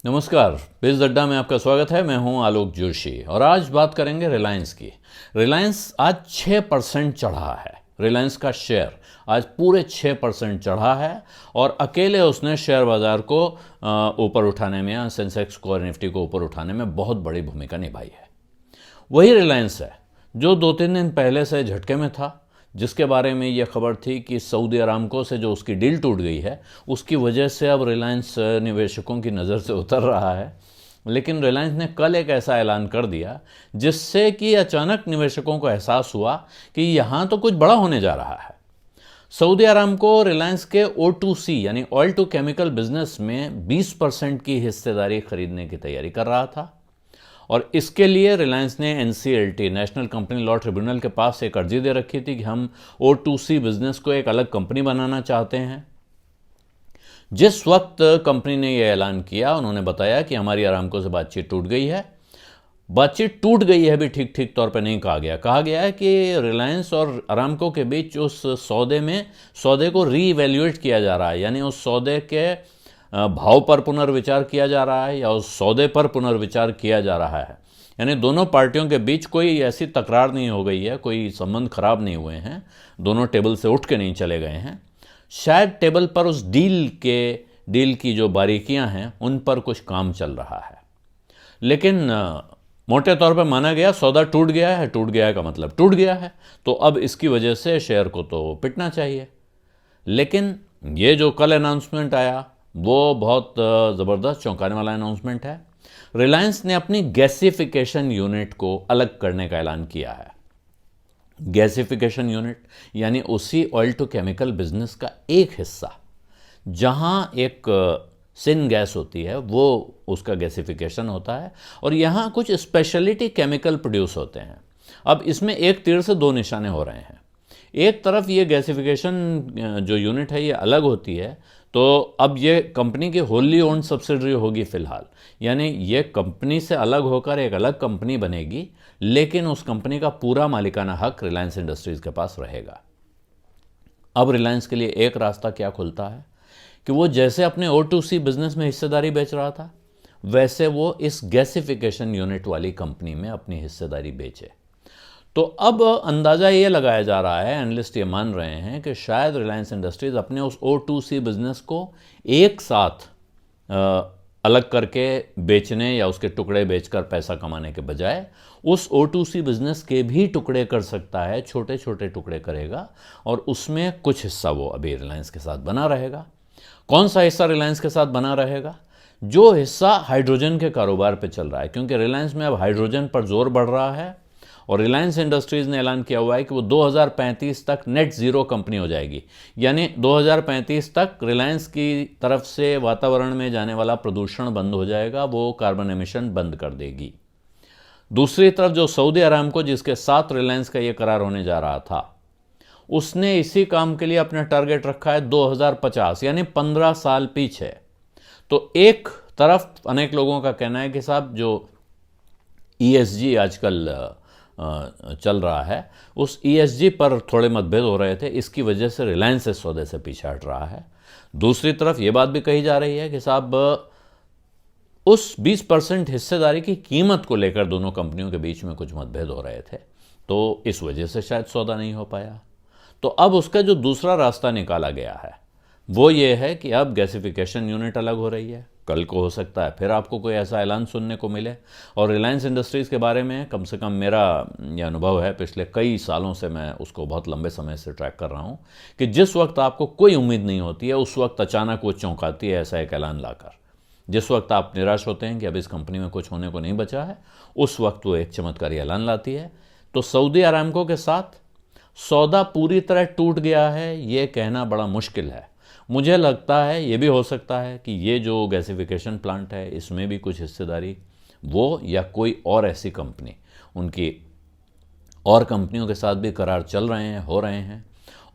नमस्कार। बिज़ अड्डा में आपका स्वागत है। मैं हूं आलोक जोशी और आज बात करेंगे रिलायंस की। रिलायंस आज 6% चढ़ा है। रिलायंस का शेयर आज पूरे 6% चढ़ा है और अकेले उसने शेयर बाजार को ऊपर उठाने में, सेंसेक्स को और निफ्टी को ऊपर उठाने में बहुत बड़ी भूमिका निभाई है। वही रिलायंस है जो 2-3 दिन पहले से झटके में था, जिसके बारे में यह खबर थी कि सऊदी अरामको से जो उसकी डील टूट गई है उसकी वजह से अब रिलायंस निवेशकों की नज़र से उतर रहा है। लेकिन रिलायंस ने कल एक ऐसा ऐलान कर दिया जिससे कि अचानक निवेशकों को एहसास हुआ कि यहाँ तो कुछ बड़ा होने जा रहा है। सऊदी अरामको रिलायंस के O2C यानी ऑयल टू केमिकल बिजनेस में 20% की हिस्सेदारी खरीदने की तैयारी कर रहा था और इसके लिए रिलायंस ने NCLT national company law tribunal के पास एक अर्जी दे रखी थी कि हम O2C बिजनेस को एक अलग कंपनी बनाना चाहते हैं। जिस वक्त कंपनी ने यह ऐलान किया, उन्होंने बताया कि हमारी अरामको से बातचीत टूट गई है। बातचीत टूट गई है भी ठीक ठीक तौर पे नहीं कहा गया। कहा गया है कि रिलायंस और अरामको के बीच उस सौदे को रीइवैल्यूएट किया जा रहा है, यानी उस सौदे के भाव पर पुनर्विचार किया जा रहा है या उस सौदे पर पुनर्विचार किया जा रहा है। यानी दोनों पार्टियों के बीच कोई ऐसी तकरार नहीं हो गई है, कोई संबंध खराब नहीं हुए हैं, दोनों टेबल से उठ के नहीं चले गए हैं। शायद टेबल पर उस डील की जो बारीकियां हैं उन पर कुछ काम चल रहा है। लेकिन मोटे तौर पर माना गया सौदा टूट गया है। टूट गया है का मतलब टूट गया है, तो अब इसकी वजह से शेयर को तो पिटना चाहिए। लेकिन ये जो कल अनाउंसमेंट आया वो बहुत ज़बरदस्त चौंकाने वाला अनाउंसमेंट है। रिलायंस ने अपनी गैसिफिकेशन यूनिट को अलग करने का ऐलान किया है। गैसिफिकेशन यूनिट यानी उसी ऑयल टू केमिकल बिजनेस का एक हिस्सा, जहां एक सिन गैस होती है वो उसका गैसिफिकेशन होता है और यहाँ कुछ स्पेशलिटी केमिकल प्रोड्यूस होते हैं। अब इसमें एक तीर से दो निशाने हो रहे हैं। एक तरफ ये गैसिफिकेशन जो यूनिट है ये अलग होती है, तो अब ये कंपनी की होली ओन्ड सब्सिडरी होगी फिलहाल, यानी ये कंपनी से अलग होकर एक अलग कंपनी बनेगी, लेकिन उस कंपनी का पूरा मालिकाना हक रिलायंस इंडस्ट्रीज के पास रहेगा। अब रिलायंस के लिए एक रास्ता क्या खुलता है कि वो जैसे अपने O2C बिजनेस में हिस्सेदारी बेच रहा था, वैसे वो इस गैसिफिकेशन यूनिट वाली कंपनी में अपनी हिस्सेदारी बेचे। तो अब अंदाज़ा ये लगाया जा रहा है, एनालिस्ट ये मान रहे हैं कि शायद रिलायंस इंडस्ट्रीज अपने उस O2C बिजनेस को एक साथ अलग करके बेचने या उसके टुकड़े बेचकर पैसा कमाने के बजाय उस O2C बिजनेस के भी टुकड़े कर सकता है, छोटे छोटे टुकड़े करेगा और उसमें कुछ हिस्सा वो अभी रिलायंस के साथ बना रहेगा। कौन सा हिस्सा रिलायंस के साथ बना रहेगा? जो हिस्सा हाइड्रोजन के कारोबार पे चल रहा है, क्योंकि रिलायंस में अब हाइड्रोजन पर जोर बढ़ रहा है और रिलायंस इंडस्ट्रीज ने ऐलान किया हुआ है कि वो 2035 तक नेट ज़ीरो कंपनी हो जाएगी। यानी 2035 तक रिलायंस की तरफ से वातावरण में जाने वाला प्रदूषण बंद हो जाएगा, वो कार्बन एमिशन बंद कर देगी। दूसरी तरफ जो सऊदी अरामको, जिसके साथ रिलायंस का ये करार होने जा रहा था, उसने इसी काम के लिए अपना टारगेट रखा है 2050, यानी 15 साल पीछे। तो एक तरफ अनेक लोगों का कहना है कि साहब जो ESG आजकल चल रहा है, उस ESG पर थोड़े मतभेद हो रहे थे, इसकी वजह से रिलायंस इस सौदे से पीछे हट रहा है। दूसरी तरफ ये बात भी कही जा रही है कि साहब उस 20% हिस्सेदारी की कीमत को लेकर दोनों कंपनियों के बीच में कुछ मतभेद हो रहे थे, तो इस वजह से शायद सौदा नहीं हो पाया। तो अब उसका जो दूसरा रास्ता निकाला गया है वो ये है कि अब गैसिफिकेशन यूनिट अलग हो रही है। कल को हो सकता है फिर आपको कोई ऐसा ऐलान सुनने को मिले। और रिलायंस इंडस्ट्रीज़ के बारे में कम से कम मेरा यह अनुभव है, पिछले कई सालों से मैं उसको बहुत लंबे समय से ट्रैक कर रहा हूँ, कि जिस वक्त आपको कोई उम्मीद नहीं होती है उस वक्त अचानक वो चौंकाती है ऐसा एक ऐलान लाकर। जिस वक्त आप निराश होते हैं कि अब इस कंपनी में कुछ होने को नहीं बचा है, उस वक्त वो एक चमत्कारी ऐलान लाती है। तो सऊदी अरामको के साथ सौदा पूरी तरह टूट गया है ये कहना बड़ा मुश्किल है। मुझे लगता है ये भी हो सकता है कि ये जो गैसिफिकेशन प्लांट है इसमें भी कुछ हिस्सेदारी वो या कोई और ऐसी कंपनी, उनकी और कंपनियों के साथ भी करार चल रहे हैं, हो रहे हैं,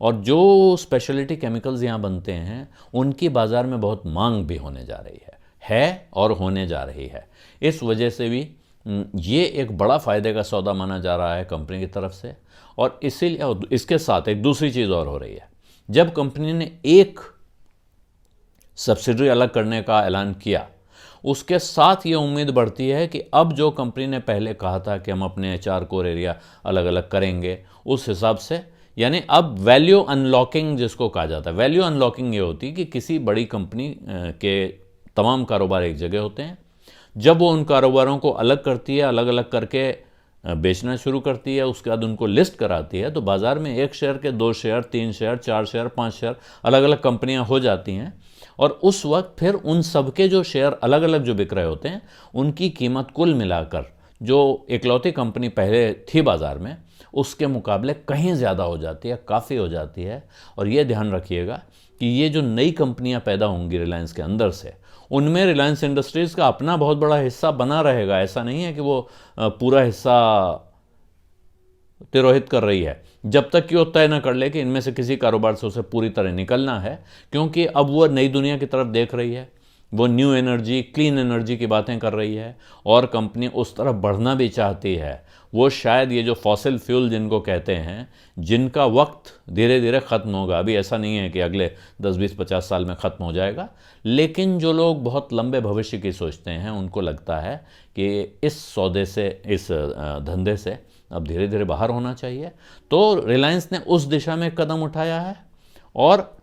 और जो स्पेशलिटी केमिकल्स यहाँ बनते हैं उनकी बाज़ार में बहुत मांग भी होने जा रही है और होने जा रही है। इस वजह से भी ये एक बड़ा फ़ायदे का सौदा माना जा रहा है कंपनी की तरफ से। और इसीलिए इसके साथ एक दूसरी चीज़ और हो रही है। जब कंपनी ने एक सब्सिडरी अलग करने का ऐलान किया उसके साथ ये उम्मीद बढ़ती है कि अब जो कंपनी ने पहले कहा था कि हम अपने 4 कोर एरिया अलग अलग करेंगे, उस हिसाब से, यानी अब वैल्यू अनलॉकिंग जिसको कहा जाता है, वैल्यू अनलॉकिंग ये होती है कि किसी बड़ी कंपनी के तमाम कारोबार एक जगह होते हैं, जब वो उन कारोबारों को अलग करती है, अलग अलग करके बेचना शुरू करती है, उसके बाद उनको लिस्ट कराती है, तो बाज़ार में एक शेयर के 2 शेयर, 3 शेयर, 4 शेयर, 5 शेयर अलग अलग कंपनियां हो जाती हैं। और उस वक्त फिर उन सबके जो शेयर अलग अलग जो बिक रहे होते हैं, उनकी कीमत कुल मिलाकर जो इकलौती कंपनी पहले थी बाज़ार में, उसके मुकाबले कहीं ज़्यादा हो जाती है, काफ़ी हो जाती है। और ये ध्यान रखिएगा कि ये जो नई कंपनियां पैदा होंगी रिलायंस के अंदर से, उनमें रिलायंस इंडस्ट्रीज़ का अपना बहुत बड़ा हिस्सा बना रहेगा। ऐसा नहीं है कि वो पूरा हिस्सा तिरोहित कर रही है, जब तक कि वो तय न कर ले कि इनमें से किसी कारोबार से उसे पूरी तरह निकलना है, क्योंकि अब वो नई दुनिया की तरफ देख रही है, वो न्यू एनर्जी, क्लीन एनर्जी की बातें कर रही है, और कंपनी उस तरफ बढ़ना भी चाहती है। वो शायद ये जो फॉसिल फ्यूल जिनको कहते हैं, जिनका वक्त धीरे धीरे ख़त्म होगा, अभी ऐसा नहीं है कि अगले 10, 20, 50 साल में ख़त्म हो जाएगा, लेकिन जो लोग बहुत लंबे भविष्य की सोचते हैं, उनको लगता है कि इस सौदे से, इस धंधे से अब धीरे धीरे बाहर होना चाहिए। तो रिलायंस ने उस दिशा में कदम उठाया है, और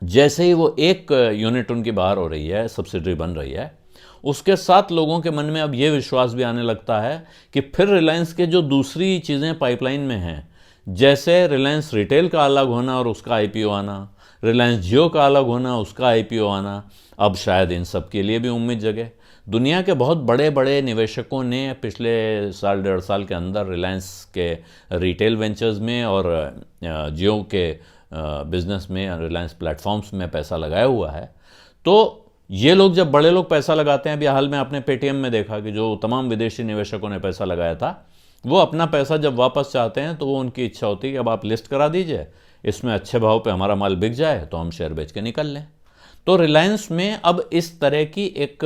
जैसे ही वो एक यूनिट उनकी बाहर हो रही है, सब्सिडरी बन रही है, उसके साथ लोगों के मन में अब ये विश्वास भी आने लगता है कि फिर रिलायंस के जो दूसरी चीज़ें पाइपलाइन में हैं, जैसे रिलायंस रिटेल का अलग होना और उसका आईपीओ आना, रिलायंस जियो का अलग होना, उसका आईपीओ आना, अब शायद इन सब के लिए भी उम्मीद जगे। दुनिया के बहुत बड़े बड़े निवेशकों ने पिछले साल, 1.5 साल के अंदर रिलायंस के रिटेल वेंचर्स में और जियो के बिजनेस में, रिलायंस प्लेटफॉर्म्स में पैसा लगाया हुआ है। तो ये लोग, जब बड़े लोग पैसा लगाते हैं, अभी हाल में आपने पेटीएम में देखा कि जो तमाम विदेशी निवेशकों ने पैसा लगाया था, वो अपना पैसा जब वापस चाहते हैं तो वो उनकी इच्छा होती है कि अब आप लिस्ट करा दीजिए, इसमें अच्छे भाव पे हमारा माल बिक जाए तो हम शेयर बेच के निकल लें। तो रिलायंस में अब इस तरह की एक,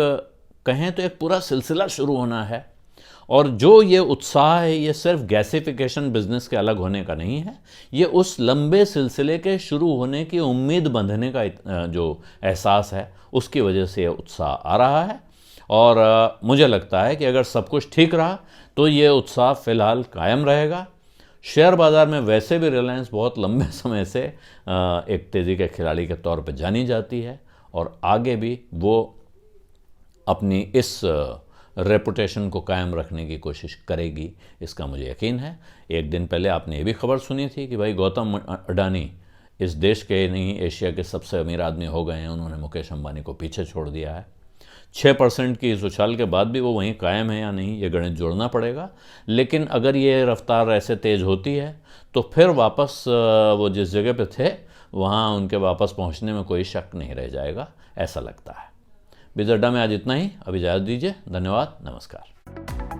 कहें तो एक पूरा सिलसिला शुरू होना है। और जो ये उत्साह है, ये सिर्फ गैसिफिकेशन बिजनेस के अलग होने का नहीं है, ये उस लंबे सिलसिले के शुरू होने की उम्मीद बंधने का जो एहसास है, उसकी वजह से ये उत्साह आ रहा है। और मुझे लगता है कि अगर सब कुछ ठीक रहा तो ये उत्साह फिलहाल कायम रहेगा। शेयर बाज़ार में वैसे भी रिलायंस बहुत लंबे समय से एक तेज़ी के खिलाड़ी के तौर पर जानी जाती है, और आगे भी वो अपनी इस रेपुटेशन को कायम रखने की कोशिश करेगी, इसका मुझे यकीन है। एक दिन पहले आपने ये भी खबर सुनी थी कि भाई गौतम अडानी इस देश के नहीं, एशिया के सबसे अमीर आदमी हो गए हैं। उन्होंने मुकेश अंबानी को पीछे छोड़ दिया है। 6% की इस उछाल के बाद भी वो वहीं कायम है या नहीं, ये गणित जोड़ना पड़ेगा। लेकिन अगर ये रफ्तार ऐसे तेज़ होती है तो फिर वापस वो जिस जगह पे थे वहाँ उनके वापस पहुँचने में कोई शक नहीं रह जाएगा, ऐसा लगता है। बिज़ अड्डा में आज इतना ही। अब इजाज़त दीजिए। धन्यवाद, नमस्कार।